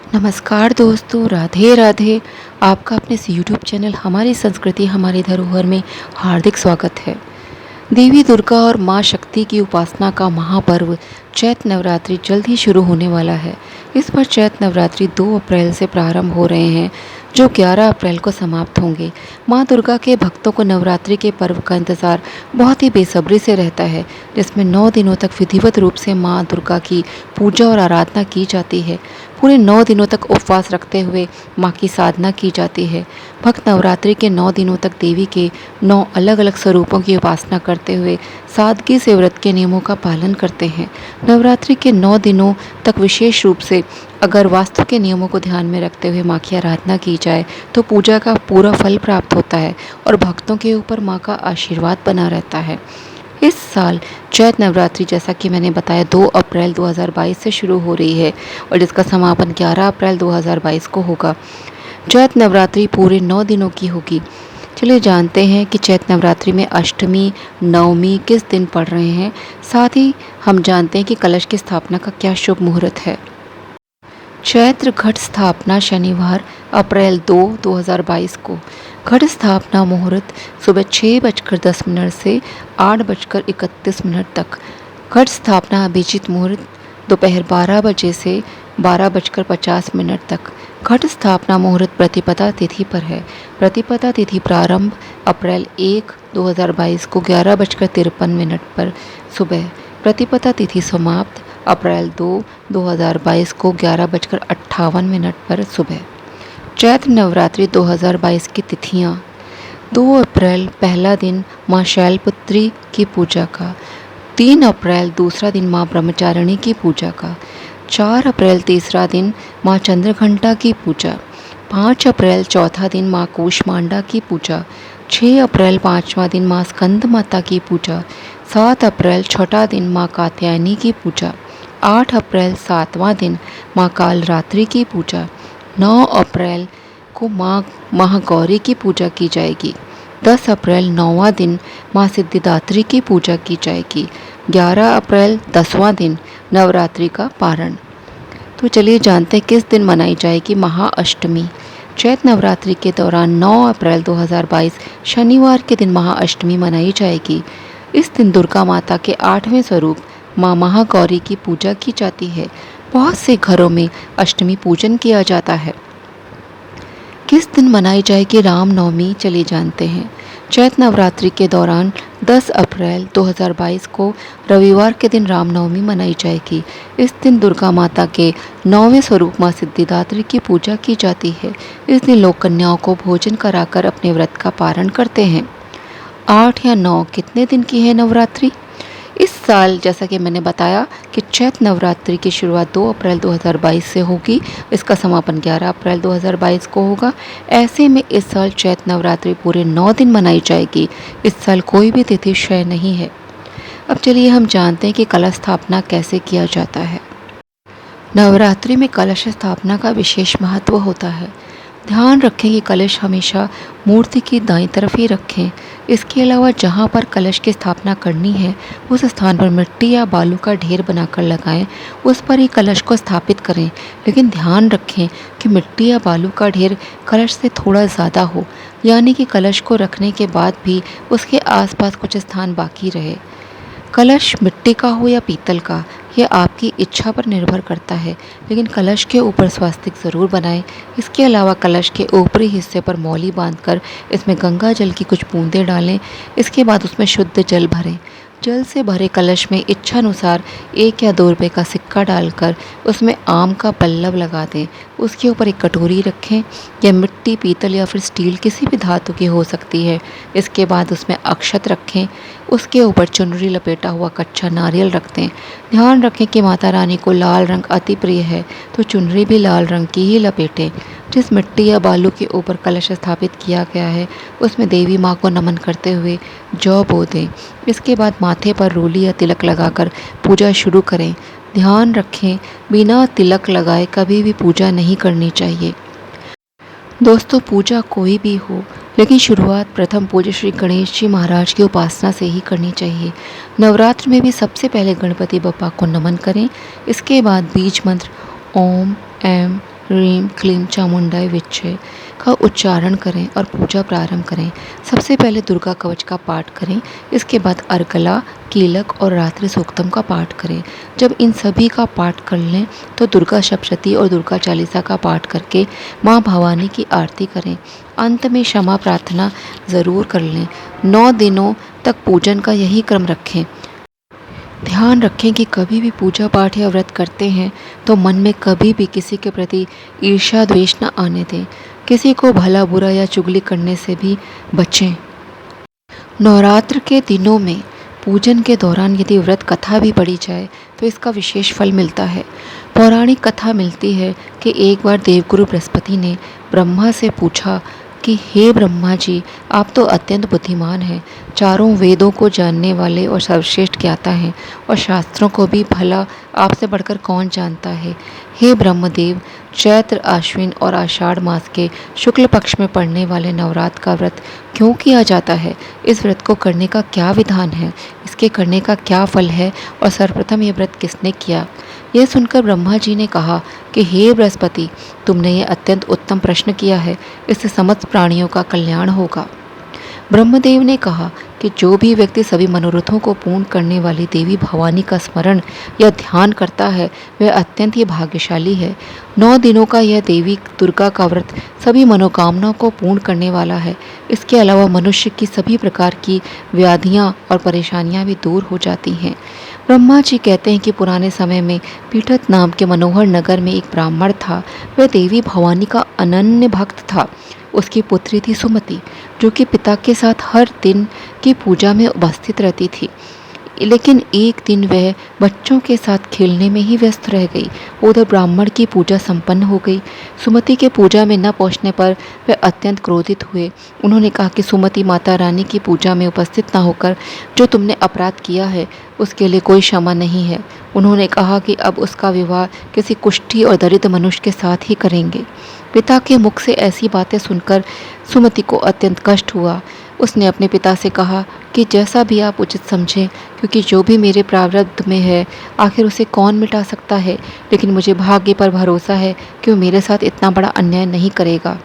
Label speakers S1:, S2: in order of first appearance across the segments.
S1: नमस्कार दोस्तों, राधे राधे। आपका अपने इस यूट्यूब चैनल हमारी संस्कृति हमारी धरोहर में हार्दिक स्वागत है। देवी दुर्गा और माँ शक्ति की उपासना का महापर्व चैत्र नवरात्रि जल्द ही शुरू होने वाला है। इस बार चैत्र नवरात्रि 2 अप्रैल से प्रारंभ हो रहे हैं, जो 11 अप्रैल को समाप्त होंगे। माँ दुर्गा के भक्तों को नवरात्रि के पर्व का इंतज़ार बहुत ही बेसब्री से रहता है, जिसमें 9 दिनों तक विधिवत रूप से माँ दुर्गा की पूजा और आराधना की जाती है। पूरे 9 दिनों तक उपवास रखते हुए माँ की साधना की जाती है। भक्त नवरात्रि के 9 दिनों तक देवी के 9 अलग अलग स्वरूपों की उपासना करते हुए सादगी से व्रत के नियमों का पालन करते हैं। नवरात्रि के 9 दिनों तक विशेष रूप से अगर वास्तु के नियमों को ध्यान में रखते हुए माँ की आराधना की जाए तो पूजा का पूरा फल प्राप्त होता है और भक्तों के ऊपर माँ का आशीर्वाद बना रहता है। इस साल चैत्र नवरात्रि, जैसा कि मैंने बताया, 2 अप्रैल 2022 से शुरू हो रही है और जिसका समापन 11 अप्रैल 2022 को होगा। चैत्र नवरात्रि पूरे 9 दिनों की होगी। चलिए जानते हैं कि चैत्र नवरात्रि में अष्टमी, नवमी किस दिन पड़ रहे हैं। साथ ही हम जानते हैं कि कलश की स्थापना का क्या शुभ मुहूर्त है। चैत्र घट स्थापना शनिवार अप्रैल 2, 2022 को। घट स्थापना मुहूर्त सुबह 6:10 से 8:31 तक। घट स्थापना अभिजीत मुहूर्त दोपहर 12 बजे से 12:50 तक। घट स्थापना मुहूर्त प्रतिपदा तिथि पर है। प्रतिपदा तिथि प्रारंभ अप्रैल 1, 2022 को 11:53 पर सुबह। प्रतिपदा तिथि समाप्त अप्रैल 2, 2022 को 11:58 पर सुबह। चैत्र नवरात्रि 2022 की तिथियाँ: 2 अप्रैल पहला दिन माँ शैलपुत्री की पूजा का। 3 अप्रैल दूसरा दिन माँ ब्रह्मचारिणी की पूजा का। 4 अप्रैल तीसरा दिन माँ चंद्रघंटा की पूजा। 5 अप्रैल चौथा दिन माँ कूष्मांडा की पूजा। 6 अप्रैल पाँचवा दिन माँ स्कंद माता की पूजा। 7 अप्रैल छठा दिन माँ कात्यायनी की पूजा। 8 अप्रैल सातवां दिन माँ कालरात्रि की पूजा। 9 अप्रैल को माँ महागौरी की पूजा की जाएगी। 10 अप्रैल 9वां दिन माँ सिद्धिदात्री की पूजा की जाएगी। 11 अप्रैल 10वां दिन नवरात्रि का पारण। तो चलिए जानते हैं किस दिन मनाई जाएगी महाअष्टमी। चैत्र नवरात्रि के दौरान 9 अप्रैल 2022 शनिवार के दिन महाअष्टमी मनाई जाएगी। इस दिन दुर्गा माता के 8वें स्वरूप माँ महागौरी की पूजा की जाती है। बहुत से घरों में अष्टमी पूजन किया जाता है। किस दिन मनाई जाएगी रामनवमी, चलिए जानते हैं। चैत्र नवरात्रि के दौरान 10 अप्रैल 2022 को रविवार के दिन रामनवमी मनाई जाएगी। इस दिन दुर्गा माता के 9वें स्वरूप माँ सिद्धिदात्री की पूजा की जाती है। इस दिन लोग कन्याओं को भोजन कराकर अपने व्रत का पारण करते हैं। 8 या 9 कितने दिन की है नवरात्रि? इस साल जैसा कि मैंने बताया कि चैत्र नवरात्रि की शुरुआत 2 अप्रैल 2022 से होगी। इसका समापन 11 अप्रैल 2022 को होगा। ऐसे में इस साल चैत्र नवरात्रि पूरे 9 दिन मनाई जाएगी। इस साल कोई भी तिथि क्षय नहीं है। अब चलिए हम जानते हैं कि कलश स्थापना कैसे किया जाता है। नवरात्रि में कलश स्थापना का विशेष महत्व होता है। ध्यान रखें कि कलश हमेशा मूर्ति की दाईं तरफ ही रखें। इसके अलावा जहाँ पर कलश की स्थापना करनी है उस स्थान पर मिट्टी या बालू का ढेर बनाकर लगाएं। उस पर ही कलश को स्थापित करें, लेकिन ध्यान रखें कि मिट्टी या बालू का ढेर कलश से थोड़ा ज़्यादा हो, यानी कि कलश को रखने के बाद भी उसके आसपास कुछ स्थान बाकी रहे। कलश मिट्टी का हो या पीतल का, यह आपकी इच्छा पर निर्भर करता है, लेकिन कलश के ऊपर स्वास्तिक ज़रूर बनाएं। इसके अलावा कलश के ऊपरी हिस्से पर मौली बांधकर इसमें गंगा जल की कुछ बूंदें डालें। इसके बाद उसमें शुद्ध जल भरें। जल से भरे कलश में इच्छानुसार 1 या 2 रुपये का सिक्का डालकर उसमें आम का पल्लव लगा दें। उसके ऊपर एक कटोरी रखें। यह मिट्टी, पीतल या फिर स्टील किसी भी धातु की हो सकती है। इसके बाद उसमें अक्षत रखें। उसके ऊपर चुनरी लपेटा हुआ कच्चा नारियल रख दें। ध्यान रखें कि माता रानी को लाल रंग अति प्रिय है, तो चुनरी भी लाल रंग की ही लपेटें। जिस मिट्टी या बालू के ऊपर कलश स्थापित किया गया है उसमें देवी माँ को नमन करते हुए जौ बो दें। इसके बाद माथे पर रोली या तिलक लगाकर पूजा शुरू करें। ध्यान रखें, बिना तिलक लगाए कभी भी पूजा नहीं करनी चाहिए। दोस्तों, पूजा कोई भी हो, लेकिन शुरुआत प्रथम पूज्य श्री गणेश जी महाराज की उपासना से ही करनी चाहिए। नवरात्र में भी सबसे पहले गणपति बप्पा को नमन करें। इसके बाद बीज मंत्र ओम ऐं ह्रीं क्लीं चामुंडाय विच्चे का उच्चारण करें और पूजा प्रारंभ करें। सबसे पहले दुर्गा कवच का पाठ करें, इसके बाद अर्गला, कीलक और रात्रि सूक्तम का पाठ करें। जब इन सभी का पाठ कर लें तो दुर्गा सप्तशती और दुर्गा चालीसा का पाठ करके माँ भवानी की आरती करें। अंत में क्षमा प्रार्थना ज़रूर कर लें। 9 दिनों तक पूजन का यही क्रम रखें। ध्यान रखें कि कभी भी पूजा पाठ या व्रत करते हैं तो मन में कभी भी किसी के प्रति ईर्ष्या द्वेष न आने दें। किसी को भला बुरा या चुगली करने से भी बचें। नवरात्र के दिनों में पूजन के दौरान यदि व्रत कथा भी पढ़ी जाए तो इसका विशेष फल मिलता है। पौराणिक कथा मिलती है कि एक बार देवगुरु बृहस्पति ने ब्रह्मा से पूछा कि हे ब्रह्मा जी, आप तो अत्यंत बुद्धिमान हैं, चारों वेदों को जानने वाले और सर्वश्रेष्ठ ज्ञाता हैं और शास्त्रों को भी भला आपसे बढ़कर कौन जानता है। हे ब्रह्मदेव, चैत्र, आश्विन और आषाढ़ मास के शुक्ल पक्ष में पड़ने वाले नवरात्र का व्रत क्यों किया जाता है? इस व्रत को करने का क्या विधान है? इसके करने का क्या फल है और सर्वप्रथम ये व्रत किसने किया? यह सुनकर ब्रह्मा जी ने कहा कि हे बृहस्पति, तुमने ये अत्यंत उत्तम प्रश्न किया है, इससे समस्त प्राणियों का कल्याण होगा। ब्रह्मदेव ने कहा कि जो भी व्यक्ति सभी मनोरथों को पूर्ण करने वाली देवी भवानी का स्मरण या ध्यान करता है वह अत्यंत ही भाग्यशाली है। 9 दिनों का यह देवी दुर्गा का व्रत सभी मनोकामनाओं को पूर्ण करने वाला है। इसके अलावा मनुष्य की सभी प्रकार की व्याधियाँ और परेशानियाँ भी दूर हो जाती हैं। ब्रह्मा जी कहते हैं कि पुराने समय में पीठत नाम के मनोहर नगर में एक ब्राह्मण था। वह देवी भवानी का अनन्य भक्त था। उसकी पुत्री थी सुमति, जो कि पिता के साथ हर दिन की पूजा में उपस्थित रहती थी। लेकिन एक दिन वह बच्चों के साथ खेलने में ही व्यस्त रह गई। उधर ब्राह्मण की पूजा संपन्न हो गई। सुमति के पूजा में न पहुंचने पर वह अत्यंत क्रोधित हुए। उन्होंने कहा कि सुमति, माता रानी की पूजा में उपस्थित न होकर जो तुमने अपराध किया है उसके लिए कोई क्षमा नहीं है। उन्होंने कहा कि अब उसका विवाह किसी कुष्ठी और दरिद्र मनुष्य के साथ ही करेंगे। पिता के मुख से ऐसी बातें सुनकर सुमति को अत्यंत कष्ट हुआ। उसने अपने पिता से कहा कि जैसा भी आप उचित समझें, क्योंकि जो भी मेरे प्रारब्ध में है आखिर उसे कौन मिटा सकता है। लेकिन मुझे भाग्य पर भरोसा है कि वो मेरे साथ इतना बड़ा अन्याय नहीं करेगा।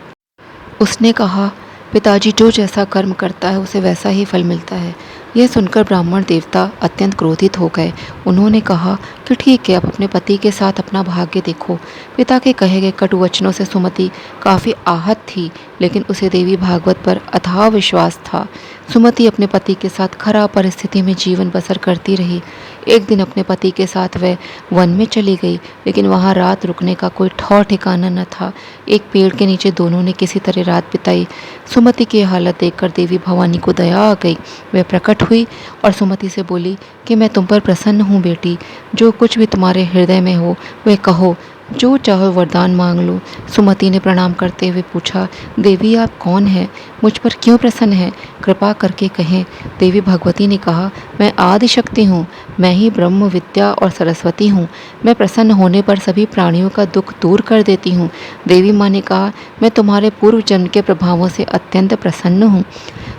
S1: उसने कहा, पिताजी, जो जैसा कर्म करता है उसे वैसा ही फल मिलता है। यह सुनकर ब्राह्मण देवता अत्यंत क्रोधित हो गए। उन्होंने कहा कि ठीक है, अब अपने पति के साथ अपना भाग्य देखो। पिता के कहे गए कटु वचनों से सुमति काफ़ी आहत थी, लेकिन उसे देवी भागवत पर अथाह विश्वास था। सुमति अपने पति के साथ खराब परिस्थिति में जीवन बसर करती रही। एक दिन अपने पति के साथ वह वन में चली गई, लेकिन वहाँ रात रुकने का कोई ठौर ठिकाना न था। एक पेड़ के नीचे दोनों ने किसी तरह रात बिताई। सुमति की हालत देखकर देवी भवानी को दया आ गई। वह प्रकट हुई और सुमति से बोली कि मैं तुम पर प्रसन्न हूँ बेटी, जो कुछ भी तुम्हारे हृदय में हो वह कहो, जो चाहो वरदान मांग लो। सुमति ने प्रणाम करते हुए पूछा, देवी आप कौन हैं? मुझ पर क्यों प्रसन्न हैं? कृपा करके कहें। देवी भगवती ने कहा, मैं आदि शक्ति हूँ, मैं ही ब्रह्म विद्या और सरस्वती हूँ। मैं प्रसन्न होने पर सभी प्राणियों का दुख दूर कर देती हूँ। देवी माँ ने कहा, मैं तुम्हारे पूर्व जन्म के प्रभावों से अत्यंत प्रसन्न हूँ।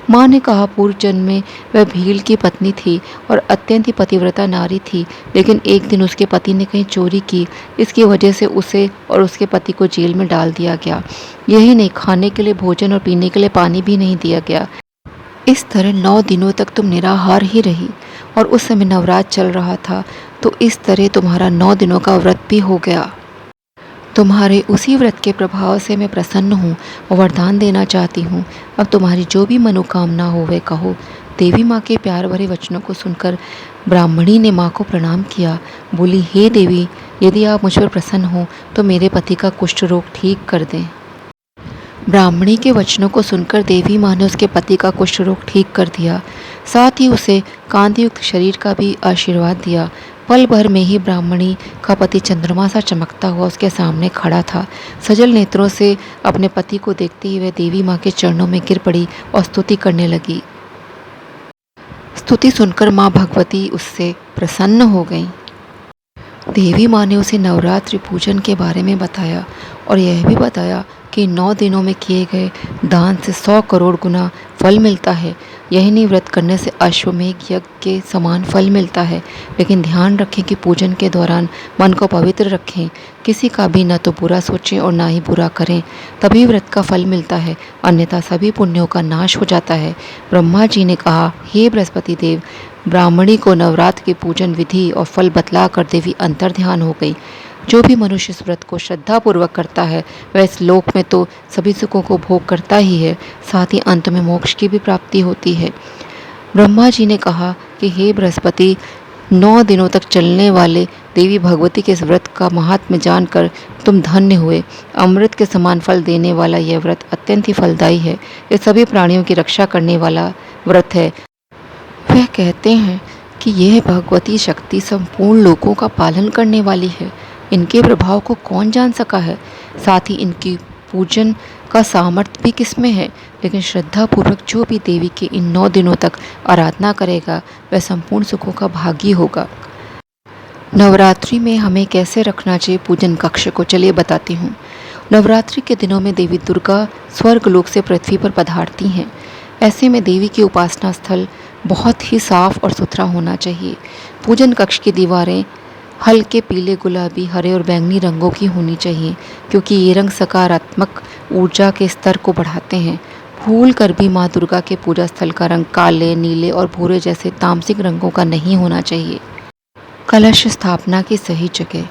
S1: माँ ने कहा, पूर्व जन्म में वह भील की पत्नी थी और अत्यंत ही पतिव्रता नारी थी, लेकिन एक दिन उसके पति ने कहीं चोरी की। इसकी वजह से उसे और उसके पति को जेल में डाल दिया गया। यही नहीं, खाने के लिए भोजन और पीने के लिए पानी भी नहीं दिया गया। इस तरह 9 दिनों तक तुम निराहार ही रही और उस समय नवरात्र चल रहा था, तो इस तरह तुम्हारा 9 दिनों का व्रत भी हो गया। तुम्हारे उसी व्रत के प्रभाव से मैं प्रसन्न हूँ और वरदान देना चाहती हूँ। अब तुम्हारी जो भी मनोकामना हो वह कहो। देवी माँ के प्यार भरे वचनों को सुनकर ब्राह्मणी ने माँ को प्रणाम किया। बोली, हे देवी, यदि आप मुझ पर प्रसन्न हो तो मेरे पति का कुष्ठ रोग ठीक कर दें। ब्राह्मणी के वचनों को सुनकर देवी माँ ने उसके पति का कुष्ठ रोग ठीक कर दिया। साथ ही उसे कांतियुक्त शरीर का भी आशीर्वाद दिया। पल भर में ही ब्राह्मणी का पति चंद्रमा सा चमकता हुआ उसके सामने खड़ा था। सजल नेत्रों से अपने पति को देखते ही वह देवी माँ के चरणों में गिर पड़ी और स्तुति करने लगी। स्तुति सुनकर माँ भगवती उससे प्रसन्न हो गईं। देवी माँ ने उसे नवरात्रि पूजन के बारे में बताया और यह भी बताया कि 9 दिनों में किए गए दान से 100 करोड़ गुना फल मिलता है। यही नहीं, व्रत करने से अश्वमेध यज्ञ के समान फल मिलता है, लेकिन ध्यान रखें कि पूजन के दौरान मन को पवित्र रखें, किसी का भी न तो बुरा सोचें और ना ही बुरा करें, तभी व्रत का फल मिलता है, अन्यथा सभी पुण्यों का नाश हो जाता है। ब्रह्मा जी ने कहा, हे बृहस्पति देव, ब्राह्मणी को नवरात्र के पूजन विधि और फल बतला कर देवी अंतर ध्यान हो गई। जो भी मनुष्य इस व्रत को श्रद्धापूर्वक करता है वह इस लोक में तो सभी सुखों को भोग करता ही है, साथ ही अंत में मोक्ष की भी प्राप्ति होती है। ब्रह्मा जी ने कहा कि हे बृहस्पति, 9 दिनों तक चलने वाले देवी भगवती के इस व्रत का महात्म्य जानकर तुम धन्य हुए। अमृत के समान फल देने वाला यह व्रत अत्यंत ही फलदायी है। ये सभी प्राणियों की रक्षा करने वाला व्रत है। वह कहते हैं कि यह भगवती शक्ति संपूर्ण लोकों का पालन करने वाली है। इनके प्रभाव को कौन जान सका है, साथ ही इनकी पूजन का सामर्थ्य भी किसमें है। लेकिन श्रद्धापूर्वक जो भी देवी के इन 9 दिनों तक आराधना करेगा वह संपूर्ण सुखों का भागी होगा। नवरात्रि में हमें कैसे रखना चाहिए पूजन कक्ष को, चलिए बताती हूँ। नवरात्रि के दिनों में देवी दुर्गा स्वर्ग लोक से पृथ्वी पर पधारती हैं। ऐसे में देवी की उपासना स्थल बहुत ही साफ और सुथरा होना चाहिए। पूजन कक्ष की दीवारें हल्के पीले, गुलाबी, हरे और बैंगनी रंगों की होनी चाहिए, क्योंकि ये रंग सकारात्मक ऊर्जा के स्तर को बढ़ाते हैं। भूल कर भी माँ दुर्गा के पूजा स्थल का रंग काले, नीले और भूरे जैसे तामसिक रंगों का नहीं होना चाहिए। कलश स्थापना की सही जगह।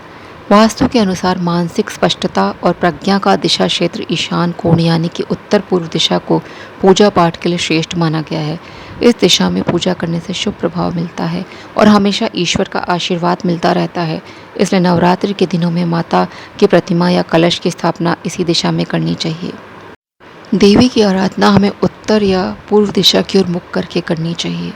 S1: वास्तु के अनुसार मानसिक स्पष्टता और प्रज्ञा का दिशा क्षेत्र ईशान कोण यानी कि उत्तर पूर्व दिशा को पूजा पाठ के लिए श्रेष्ठ माना गया है। इस दिशा में पूजा करने से शुभ प्रभाव मिलता है और हमेशा ईश्वर का आशीर्वाद मिलता रहता है। इसलिए नवरात्रि के दिनों में माता की प्रतिमा या कलश की स्थापना इसी दिशा में करनी चाहिए। देवी की आराधना हमें उत्तर या पूर्व दिशा की ओर मुख करके करनी चाहिए।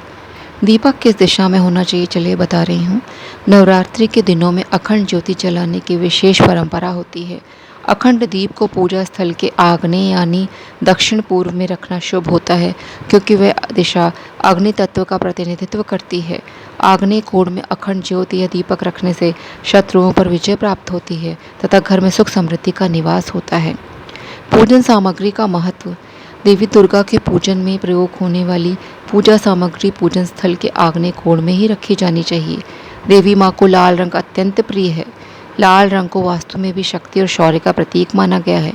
S1: दीपक किस दिशा में होना चाहिए, चलिए बता रही हूँ। नवरात्रि के दिनों में अखंड ज्योति जलाने की विशेष परंपरा होती है। अखंड दीप को पूजा स्थल के आग्नेय यानी दक्षिण पूर्व में रखना शुभ होता है, क्योंकि वह दिशा अग्नि तत्व का प्रतिनिधित्व करती है। आग्नेय कोण में अखंड ज्योति या दीपक रखने से शत्रुओं पर विजय प्राप्त होती है तथा घर में सुख समृद्धि का निवास होता है। पूजन सामग्री का महत्व। देवी दुर्गा के पूजन में प्रयोग होने वाली पूजा सामग्री पूजन स्थल के आग्नेय कोण में ही रखी जानी चाहिए। देवी माँ को लाल रंग अत्यंत प्रिय है। लाल रंग को वास्तु में भी शक्ति और शौर्य का प्रतीक माना गया है।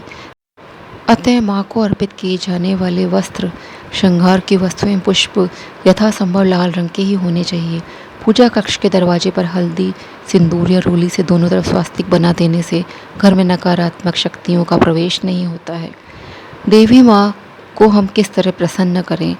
S1: अतः माँ को अर्पित किए जाने वाले वस्त्र, श्रृंगार की वस्तुएं, पुष्प यथासंभव लाल रंग के ही होने चाहिए। पूजा कक्ष के दरवाजे पर हल्दी, सिंदूर या रोली से दोनों तरफ स्वास्तिक बना देने से घर में नकारात्मक शक्तियों का प्रवेश नहीं होता है। देवी माँ को हम किस तरह प्रसन्न करें,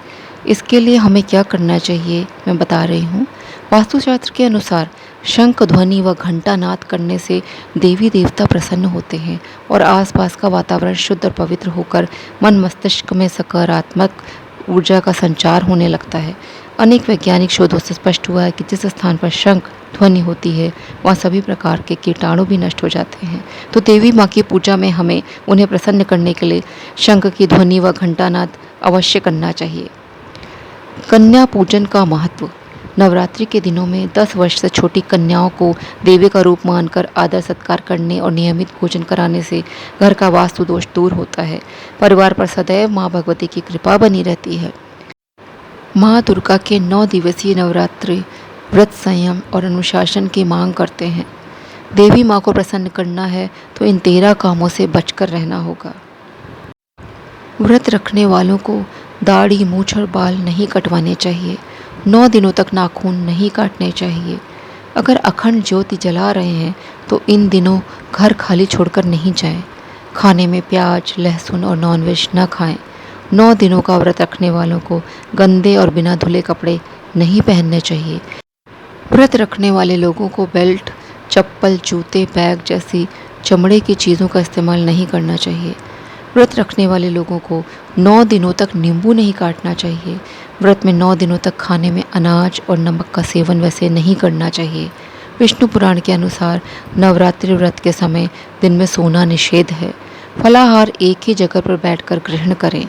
S1: इसके लिए हमें क्या करना चाहिए मैं बता रही हूँ। वास्तुशास्त्र के अनुसार शंख ध्वनि व घंटा नाद करने से देवी देवता प्रसन्न होते हैं और आसपास का वातावरण शुद्ध और पवित्र होकर मन मस्तिष्क में सकारात्मक ऊर्जा का संचार होने लगता है। अनेक वैज्ञानिक शोधों से स्पष्ट हुआ है कि जिस स्थान पर शंख ध्वनि होती है वहाँ सभी प्रकार के कीटाणु भी नष्ट हो जाते हैं। तो देवी माँ की पूजा में हमें उन्हें प्रसन्न करने के लिए शंख की ध्वनि व घंटानाद अवश्य करना चाहिए। कन्या पूजन का महत्व। नवरात्रि के दिनों में 10 वर्ष से छोटी कन्याओं को देवी का रूप मानकर आदर सत्कार करने और नियमित भोजन कराने से घर का वास्तु दोष दूर होता है। परिवार पर सदैव माँ भगवती की कृपा बनी रहती है। माँ दुर्गा के 9 दिवसीय नवरात्रि व्रत संयम और अनुशासन की मांग करते हैं। देवी माँ को प्रसन्न करना है तो इन 13 कामों से बचकर रहना होगा। व्रत रखने वालों को दाढ़ी, मूछ और बाल नहीं कटवाने चाहिए। 9 दिनों तक नाखून नहीं काटने चाहिए। अगर अखंड ज्योति जला रहे हैं तो इन दिनों घर खाली छोड़कर नहीं जाएं। खाने में प्याज, लहसुन और नॉनवेज न खाएं। 9 दिनों का व्रत रखने वालों को गंदे और बिना धुले कपड़े नहीं पहनने चाहिए। व्रत रखने वाले लोगों को बेल्ट, चप्पल, जूते, बैग जैसी चमड़े की चीज़ों का इस्तेमाल नहीं करना चाहिए। व्रत रखने वाले लोगों को 9 दिनों तक नींबू नहीं काटना चाहिए। व्रत में 9 दिनों तक खाने में अनाज और नमक का सेवन वैसे नहीं करना चाहिए। विष्णु पुराण के अनुसार नवरात्रि व्रत के समय दिन में सोना निषेध है। फलाहार एक ही जगह पर बैठकर ग्रहण करें।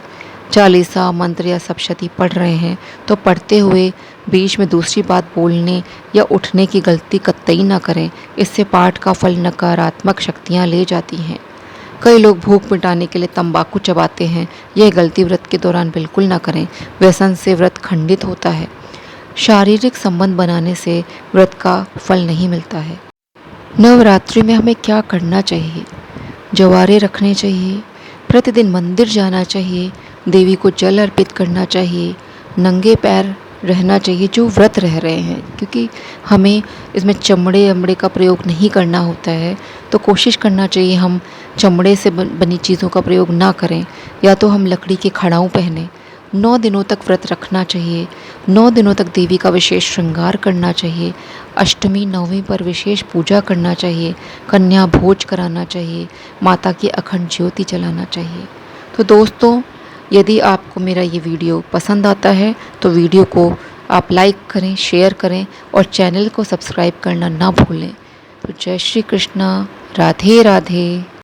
S1: चालीसा, मंत्र या सप्तशती पढ़ रहे हैं तो पढ़ते हुए बीच में दूसरी बात बोलने या उठने की गलती कतई न करें। इससे पाठ का फल नकारात्मक शक्तियाँ ले जाती हैं। कई लोग भूख मिटाने के लिए तंबाकू चबाते हैं। यह गलती व्रत के दौरान बिल्कुल ना करें। व्यसन से व्रत खंडित होता है। शारीरिक संबंध बनाने से व्रत का फल नहीं मिलता है। नवरात्रि में हमें क्या करना चाहिए? जवारे रखने चाहिए, प्रतिदिन मंदिर जाना चाहिए, देवी को जल अर्पित करना चाहिए, नंगे पैर रहना चाहिए जो व्रत रह रहे हैं, क्योंकि हमें इसमें चमड़े वमड़े का प्रयोग नहीं करना होता है। तो कोशिश करना चाहिए हम चमड़े से बनी चीज़ों का प्रयोग ना करें, या तो हम लकड़ी के खड़ाऊँ पहने। 9 दिनों तक व्रत रखना चाहिए। 9 दिनों तक देवी का विशेष श्रृंगार करना चाहिए। अष्टमी नवमी पर विशेष पूजा करना चाहिए। कन्या भोज कराना चाहिए। माता की अखंड ज्योति जलाना चाहिए। तो दोस्तों, यदि आपको मेरा ये वीडियो पसंद आता है तो वीडियो को आप लाइक करें, शेयर करें और चैनल को सब्सक्राइब करना ना भूलें। तो जय श्री कृष्णा, राधे राधे।